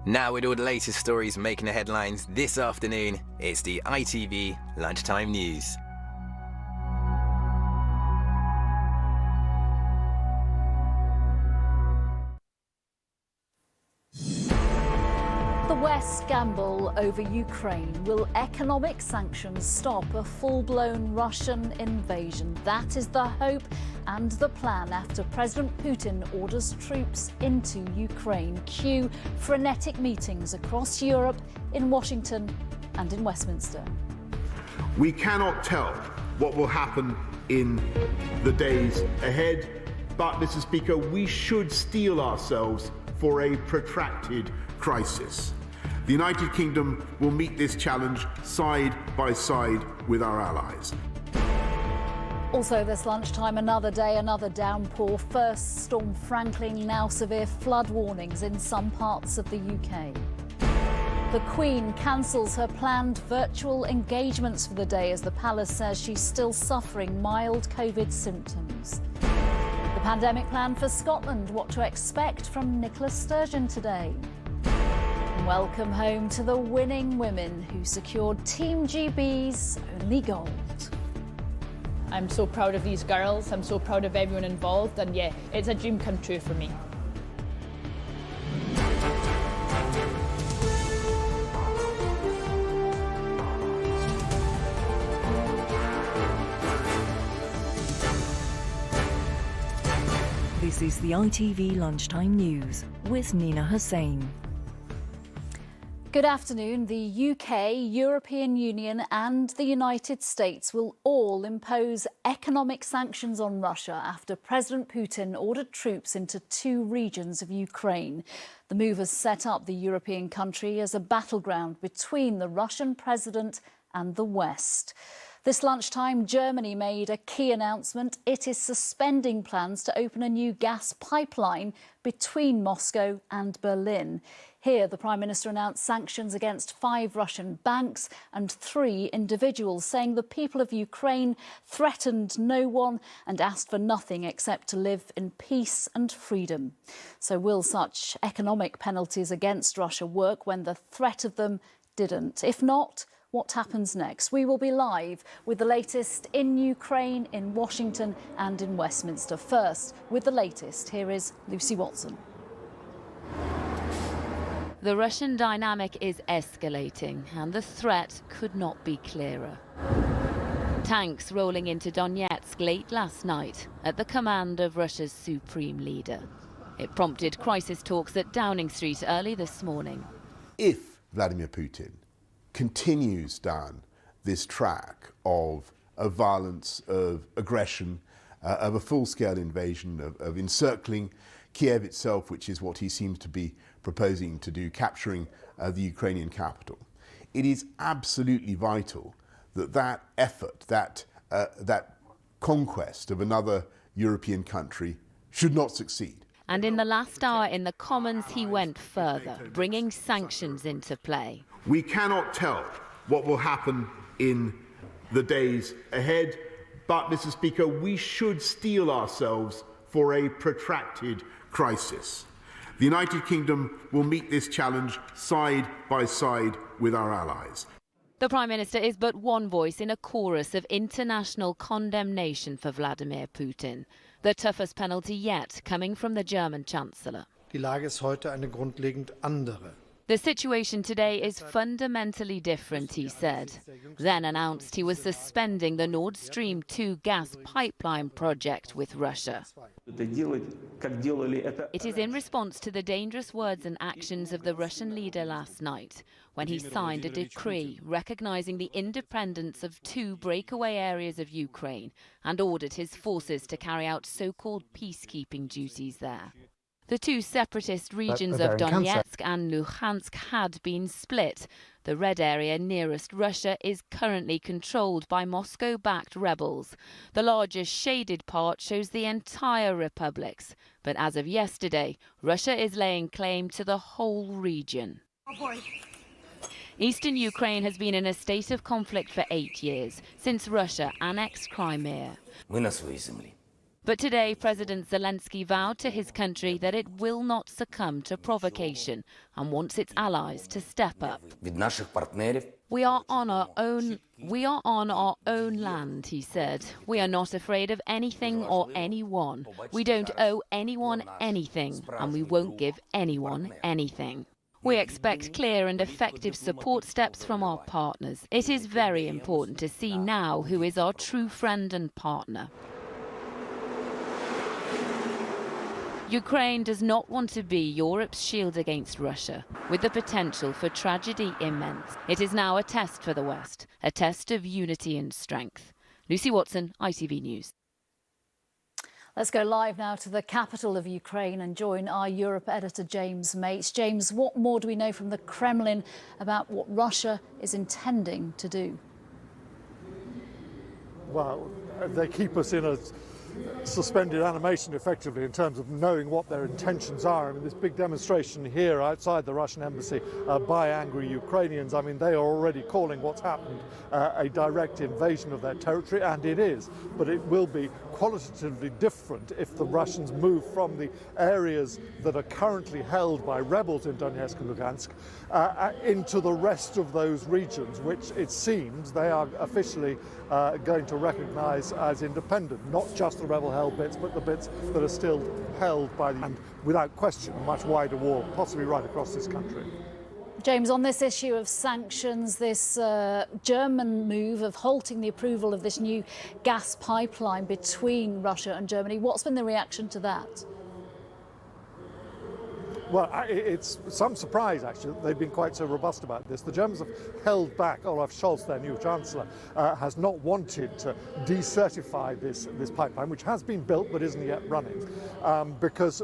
Now with all the latest stories making the headlines this afternoon, it's the ITV Lunchtime News. The West gamble over Ukraine. Will economic sanctions stop a full-blown Russian invasion? That is the hope and the plan after President Putin orders troops into Ukraine. Cue frenetic meetings across Europe, in Washington and in Westminster. We cannot tell what will happen in the days ahead, but, Mr. Speaker, we should steel ourselves for a protracted crisis. The United Kingdom will meet this challenge side by side with our allies. Also this lunchtime, another day, another downpour. First Storm Franklin, now severe flood warnings in some parts of the UK. The Queen cancels her planned virtual engagements for the day as the palace says she's still suffering mild COVID symptoms. The pandemic plan for Scotland, what to expect from Nicola Sturgeon today. Welcome home to the winning women who secured Team GB's only gold. I'm so proud of these girls, I'm so proud of everyone involved, and yeah, it's a dream come true for me. This is the ITV Lunchtime News with Nina Hossain. Good afternoon. The UK, European Union and the United States will all impose economic sanctions on Russia after President Putin ordered troops into two regions of Ukraine. The move has set up the European country as a battleground between the Russian president and the West. This lunchtime, Germany made a key announcement. It is suspending plans to open a new gas pipeline between Moscow and Berlin. Here, the Prime Minister announced sanctions against 5 Russian banks and 3 individuals, saying the people of Ukraine threatened no one and asked for nothing except to live in peace and freedom. So will such economic penalties against Russia work when the threat of them didn't? If not, what happens next? We will be live with the latest in Ukraine, in Washington and in Westminster. First, with the latest, here is Lucy Watson. The Russian dynamic is escalating and the threat could not be clearer. Tanks rolling into Donetsk late last night at the command of Russia's supreme leader. It prompted crisis talks at Downing Street early this morning. If Vladimir Putin continues down this track of violence, of aggression, of a full-scale invasion, of encircling Kiev itself, which is what he seems to be proposing to do, capturing the Ukrainian capital. It is absolutely vital that that effort, that conquest of another European country should not succeed. And in the last hour in the Commons, he went further, bringing sanctions into play. We cannot tell what will happen in the days ahead, but, Mr. Speaker, we should steel ourselves for a protracted crisis. The United Kingdom will meet this challenge side by side with our allies. The Prime Minister is but one voice in a chorus of international condemnation for Vladimir Putin. The toughest penalty yet coming from the German Chancellor. Die Lage ist heute eine grundlegend andere. The situation today is fundamentally different, he said. Then announced he was suspending the Nord Stream 2 gas pipeline project with Russia. It is in response to the dangerous words and actions of the Russian leader last night, when he signed a decree recognizing the independence of 2 breakaway areas of Ukraine and ordered his forces to carry out so-called peacekeeping duties there. The 2 separatist regions of Donetsk and Luhansk had been split. The red area nearest Russia is currently controlled by Moscow-backed rebels. The largest shaded part shows the entire republics. But as of yesterday, Russia is laying claim to the whole region. Eastern Ukraine has been in a state of conflict for 8 years, since Russia annexed Crimea. But today, President Zelensky vowed to his country that it will not succumb to provocation and wants its allies to step up. We are on our own land, he said. We are not afraid of anything or anyone. We don't owe anyone anything, and we won't give anyone anything. We expect clear and effective support steps from our partners. It is very important to see now who is our true friend and partner. Ukraine does not want to be Europe's shield against Russia, with the potential for tragedy immense. It is now a test for the West, a test of unity and strength. Lucy Watson, ITV News. Let's go live now to the capital of Ukraine and join our Europe editor, James Mates. James, what more do we know from the Kremlin about what Russia is intending to do? Well, they keep us in a suspended animation effectively in terms of knowing what their intentions are. I mean, this big demonstration here outside the Russian embassy by angry Ukrainians, I mean, they are already calling what's happened a direct invasion of their territory, and it is. But it will be qualitatively different if the Russians move from the areas that are currently held by rebels in Donetsk and Lugansk into the rest of those regions, which it seems they are officially going to recognize as independent, not just the rebel-held bits, but the bits that are still held by the, and without question, a much wider war, possibly right across this country. James, on this issue of sanctions, this German move of halting the approval of this new gas pipeline between Russia and Germany, what's been the reaction to that? Well, it's some surprise, actually, that they've been quite so robust about this. The Germans have held back. Olaf Scholz, their new chancellor, has not wanted to decertify this pipeline, which has been built but isn't yet running, because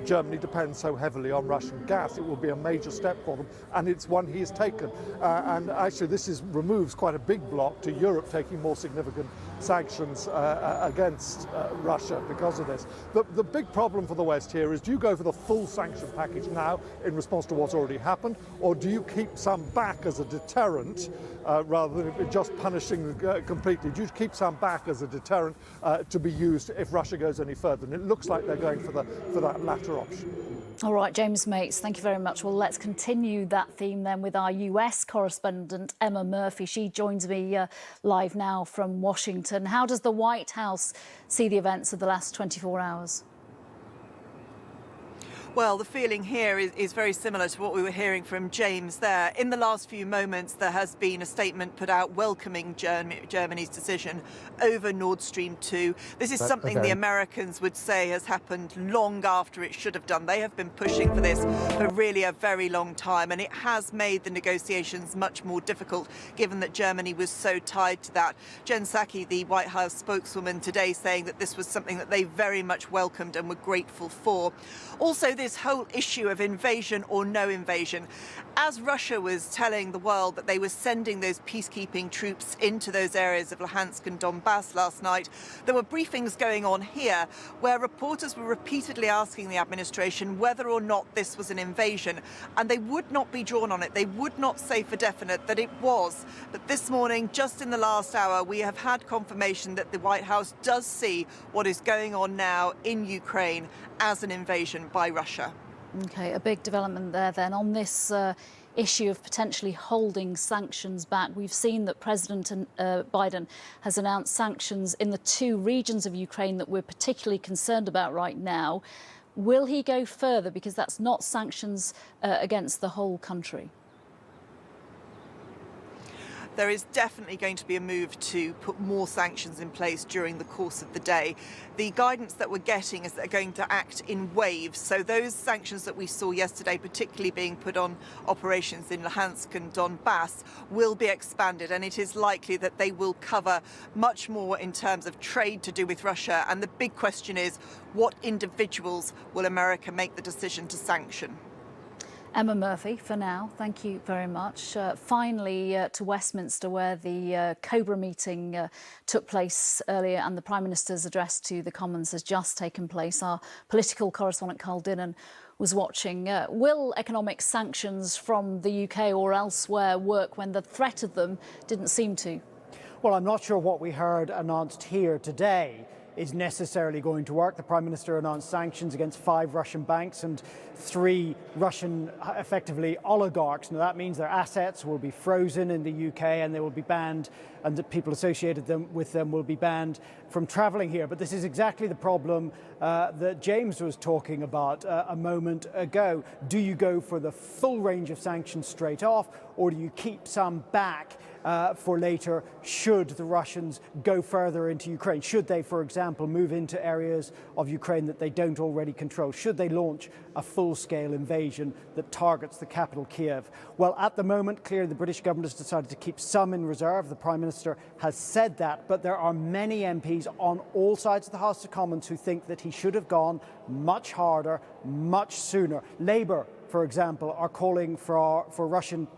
Germany depends so heavily on Russian gas. It will be a major step for them, and it's one he has taken. And actually, this removes quite a big block to Europe taking more significant sanctions against Russia because of this. The big problem for the West here is, do you go for the full sanction package now in response to what's already happened, or do you keep some back as a deterrent rather than just punishing completely? Do you keep some back as a deterrent to be used if Russia goes any further? And it looks like they're going for that latter option. All right, James Mates, thank you very much. Well, let's continue that theme then with our US correspondent, Emma Murphy. She joins me live now from Washington. How does the White House see the events of the last 24 hours? Well, the feeling here is very similar to what we were hearing from James there. In the last few moments, there has been a statement put out welcoming Germany's decision over Nord Stream 2. This is something the Americans would say has happened long after it should have done. They have been pushing for this for really a very long time, and it has made the negotiations much more difficult, given that Germany was so tied to that. Jen Psaki, the White House spokeswoman today, saying that this was something that they very much welcomed and were grateful for. Also, this whole issue of invasion or no invasion. As Russia was telling the world that they were sending those peacekeeping troops into those areas of Luhansk and Donbass last night, there were briefings going on here where reporters were repeatedly asking the administration whether or not this was an invasion, and they would not be drawn on it. They would not say for definite that it was. But this morning, just in the last hour, we have had confirmation that the White House does see what is going on now in Ukraine as an invasion by Russia. OK, a big development there then. On this issue of potentially holding sanctions back, we've seen that President Biden has announced sanctions in the two regions of Ukraine that we're particularly concerned about right now. Will he go further? Because that's not sanctions against the whole country. There is definitely going to be a move to put more sanctions in place during the course of the day. The guidance that we're getting is that they're going to act in waves. So those sanctions that we saw yesterday, particularly being put on operations in Luhansk and Donbass, will be expanded. And it is likely that they will cover much more in terms of trade to do with Russia. And the big question is, what individuals will America make the decision to sanction? Emma Murphy, for now, thank you very much. Finally, to Westminster, where the Cobra meeting took place earlier and the Prime Minister's address to the Commons has just taken place. Our political correspondent, Carl Dinnan, was watching. Will economic sanctions from the UK or elsewhere work when the threat of them didn't seem to? Well, I'm not sure what we heard announced here today. is necessarily going to work. The Prime Minister announced sanctions against 5 Russian banks and 3 Russian, effectively, oligarchs. Now, that means their assets will be frozen in the UK and they will be banned, and the people associated with them will be banned from travelling here. But this is exactly the problem that James was talking about a moment ago. Do you go for the full range of sanctions straight off, or do you keep some back for later should the Russians go further into Ukraine? Should they, for example, move into areas of Ukraine that they don't already control? Should they launch a full-scale invasion that targets the capital, Kiev? Well, at the moment, clearly the British government has decided to keep some in reserve. The Prime Minister has said that, but there are many MPs on all sides of the House of Commons who think that he should have gone much harder, much sooner. Labour, for example, are calling for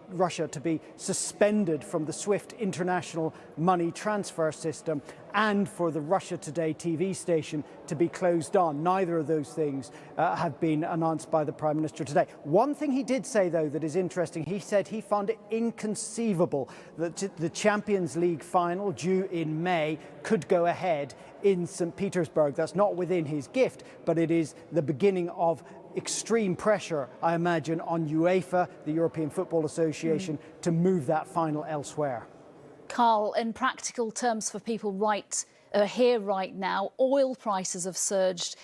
Russia to be suspended from the SWIFT international money transfer system and for the Russia Today TV station to be closed down. Neither of those things have been announced by the Prime Minister today. One thing he did say, though, that is interesting, he said he found it inconceivable that the Champions League final, due in May, could go ahead in St. Petersburg. That's not within his gift, but it is the beginning of extreme pressure, I imagine, on UEFA, the European Football Association, to move that final elsewhere. Carl, in practical terms for people here right now, oil prices have surged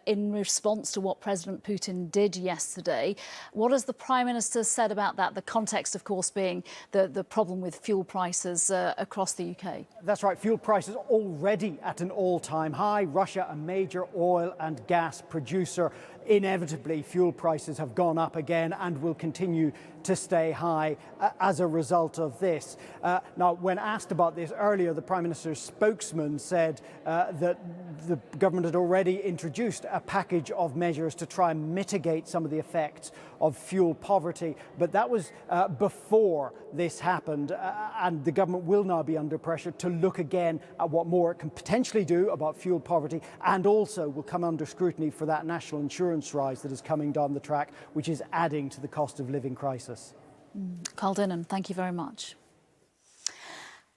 in response to what President Putin did yesterday. What has the Prime Minister said about that? The context, of course, being the problem with fuel prices across the UK. That's right. Fuel prices already at an all-time high. Russia, a major oil and gas producer. Inevitably, fuel prices have gone up again and will continue to stay high as a result of this. Now, when asked about this earlier, the Prime Minister's spokesman said that the government had already introduced a package of measures to try and mitigate some of the effects of fuel poverty. But that was before this happened, and the government will now be under pressure to look again at what more it can potentially do about fuel poverty, and also will come under scrutiny for that national insurance rise that is coming down the track, which is adding to the cost of living crisis. Carl Dinham, thank you very much.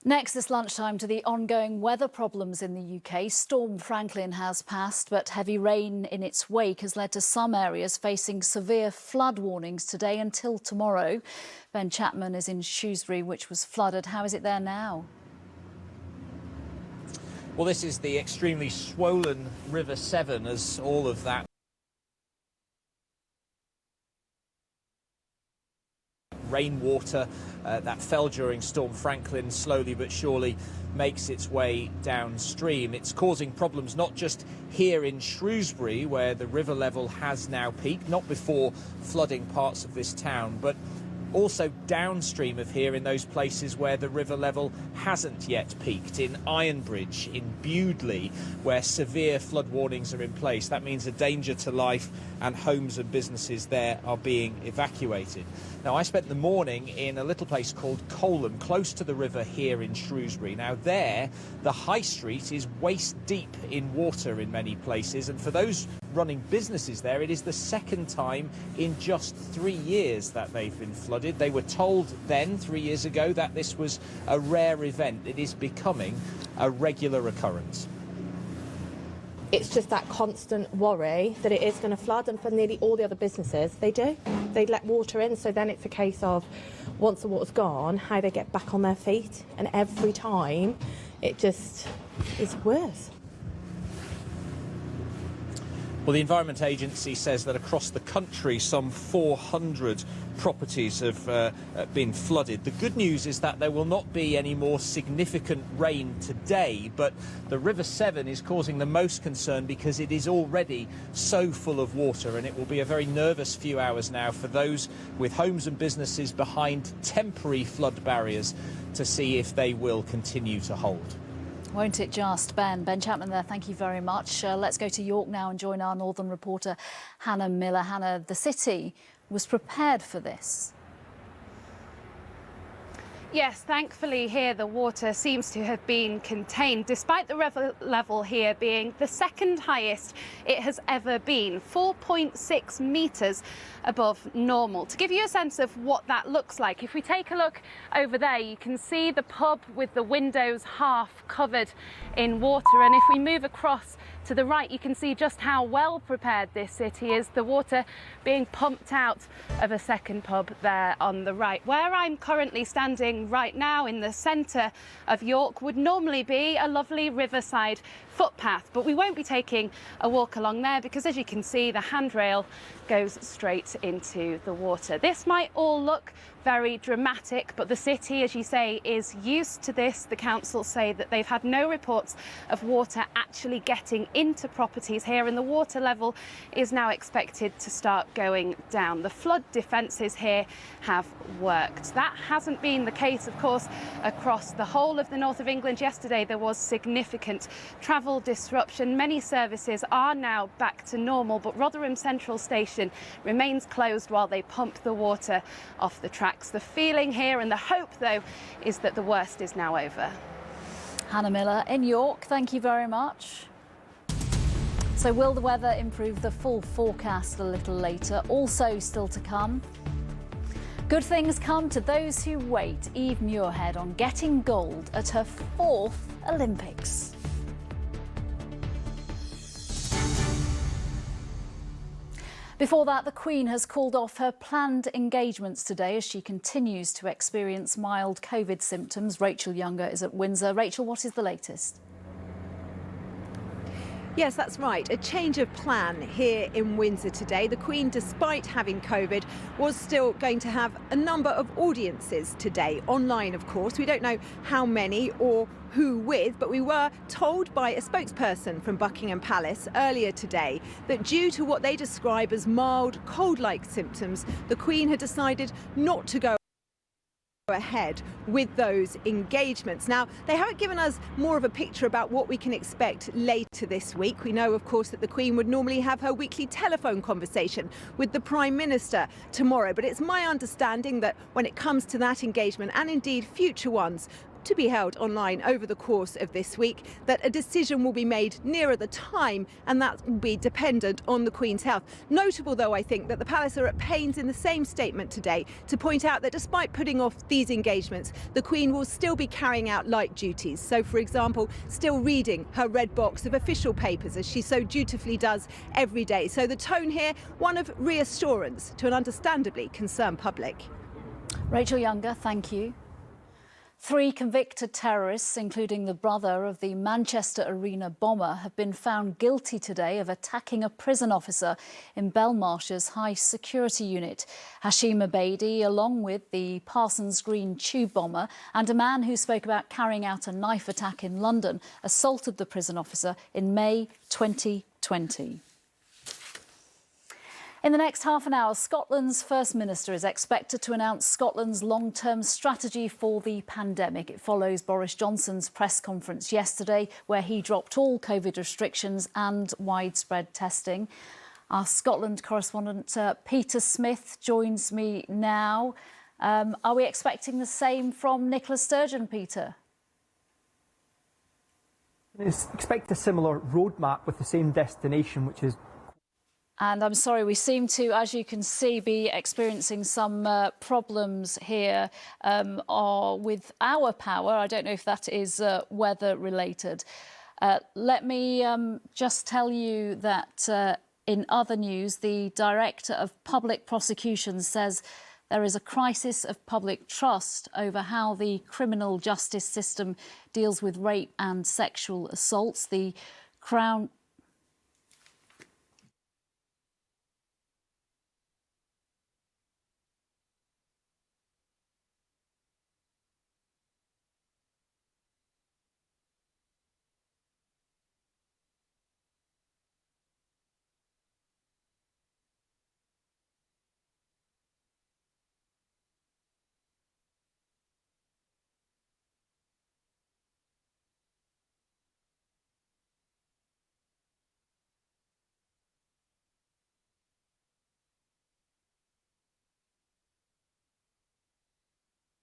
Next this lunchtime, to the ongoing weather problems in the UK. Storm Franklin has passed, but heavy rain in its wake has led to some areas facing severe flood warnings today until tomorrow. Ben Chapman is in Shrewsbury, which was flooded. How is it there now? Well, this is the extremely swollen River Severn as all of that rainwater that fell during Storm Franklin slowly but surely makes its way downstream. It's causing problems not just here in Shrewsbury, where the river level has now peaked, not before flooding parts of this town, but also downstream of here in those places where the river level hasn't yet peaked, in Ironbridge, in Bewdley, where severe flood warnings are in place. That means a danger to life, and homes and businesses there are being evacuated. Now, I spent the morning in a little place called Colham, close to the river here in Shrewsbury. Now there, the high street is waist deep in water in many places, and for those running businesses there, it is the second time in just 3 years that they've been flooded. They were told then, 3 years ago, that this was a rare event. It is becoming a regular occurrence. It's just that constant worry that it is going to flood, and for nearly all the other businesses, they do. They let water in, so then it's a case of, once the water's gone, how they get back on their feet, and every time it just is worse. Well, the Environment Agency says that across the country, some 400 properties have been flooded. The good news is that there will not be any more significant rain today, but the River Severn is causing the most concern because it is already so full of water, and it will be a very nervous few hours now for those with homes and businesses behind temporary flood barriers to see if they will continue to hold. Won't it just, Ben? Ben Chapman there, thank you very much. Let's go to York now and join our northern reporter, Hannah Miller. Hannah, the city was prepared for this. Yes, thankfully here the water seems to have been contained, despite the river level here being the second highest it has ever been, 4.6 metres above normal. To give you a sense of what that looks like, if we take a look over there, you can see the pub with the windows half covered in water, and if we move across to the right, you can see just how well prepared this city is, the water being pumped out of a second pub there on the right. Where I'm currently standing right now in the centre of York would normally be a lovely riverside footpath, but we won't be taking a walk along there because, as you can see, the handrail goes straight into the water. This might all look very dramatic, but the city, as you say, is used to this. The council say that they've had no reports of water actually getting into properties here, and the water level is now expected to start going down. The flood defences here have worked. That hasn't been the case, of course, across the whole of the north of England. Yesterday there was significant travel disruption. Many services are now back to normal, but Rotherham Central Station remains closed while they pump the water off the tracks. The feeling here and the hope, though, is that the worst is now over. Hannah Miller in York, thank you very much. So will the weather improve? The full forecast a little later. Also still to come. Good things come to those who wait. Eve Muirhead on getting gold at her 4th Olympics. Before that, the Queen has called off her planned engagements today as she continues to experience mild COVID symptoms. Rachel Younger is at Windsor. Rachel, what is the latest? Yes, that's right. A change of plan here in Windsor today. The Queen, despite having COVID, was still going to have a number of audiences today. Online, of course. We don't know how many or who with, but we were told by a spokesperson from Buckingham Palace earlier today that due to what they describe as mild cold-like symptoms, the Queen had decided not to go ahead with those engagements. Now, they haven't given us more of a picture about what we can expect later this week. We know, of course, that the Queen would normally have her weekly telephone conversation with the Prime Minister tomorrow, but it's my understanding that when it comes to that engagement, and indeed future ones, to be held online over the course of this week, that a decision will be made nearer the time, and that will be dependent on the Queen's health. Notable, though, I think, that the Palace are at pains in the same statement today to point out that despite putting off these engagements, the Queen will still be carrying out light duties. So, for example, still reading her red box of official papers, as she so dutifully does every day. So the tone here, one of reassurance to an understandably concerned public. Rachel Younger, thank you. 3 convicted terrorists, including the brother of the Manchester Arena bomber, have been found guilty today of attacking a prison officer in Belmarsh's high security unit. Hashim Abedi, along with the Parsons Green tube bomber and a man who spoke about carrying out a knife attack in London, assaulted the prison officer in May 2020. In the next half an hour, Scotland's First Minister is expected to announce Scotland's long-term strategy for the pandemic. It follows Boris Johnson's press conference yesterday, where he dropped all COVID restrictions and widespread testing. Our Scotland correspondent Peter Smith joins me now. Are we expecting the same from Nicola Sturgeon, Peter? Expect a similar roadmap with the same destination, which is... And I'm sorry, we seem to, as you can see, be experiencing some problems here with our power. I don't know if that is weather related. Let me just tell you that in other news, the Director of Public Prosecutions says there is a crisis of public trust over how the criminal justice system deals with rape and sexual assaults. The Crown...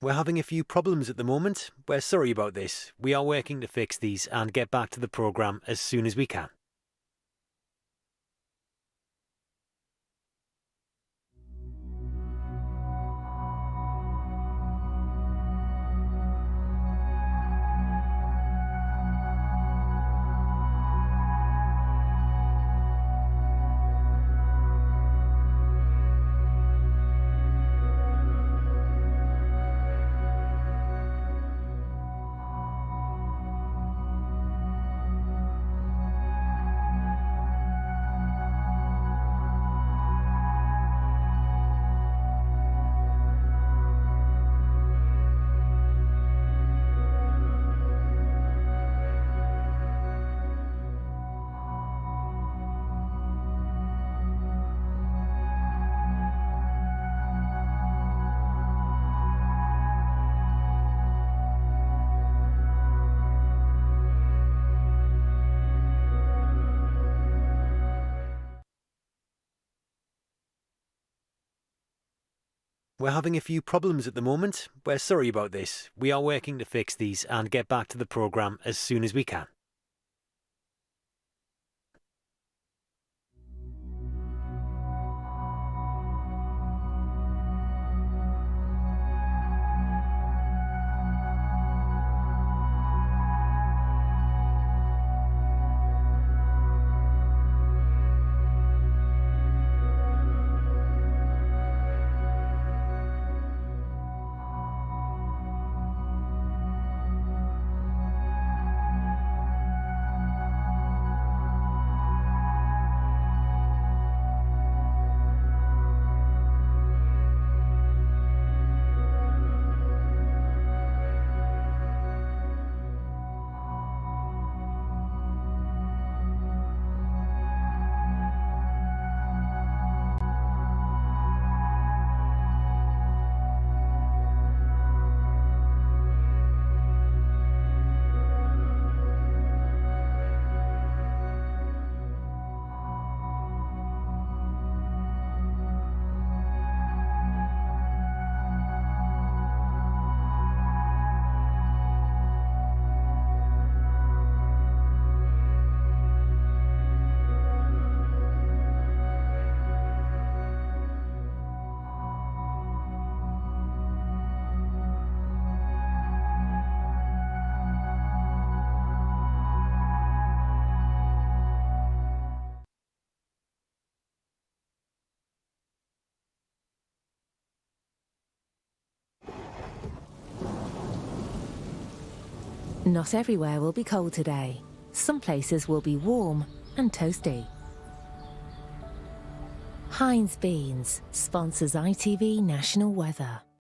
We're having a few problems at the moment. We're sorry about this. We are working to fix these and get back to the programme as soon as we can. We're having a few problems at the moment. We're sorry about this. We are working to fix these and get back to the programme as soon as we can. Not everywhere will be cold today. Some places will be warm and toasty. Heinz Beans sponsors ITV National Weather.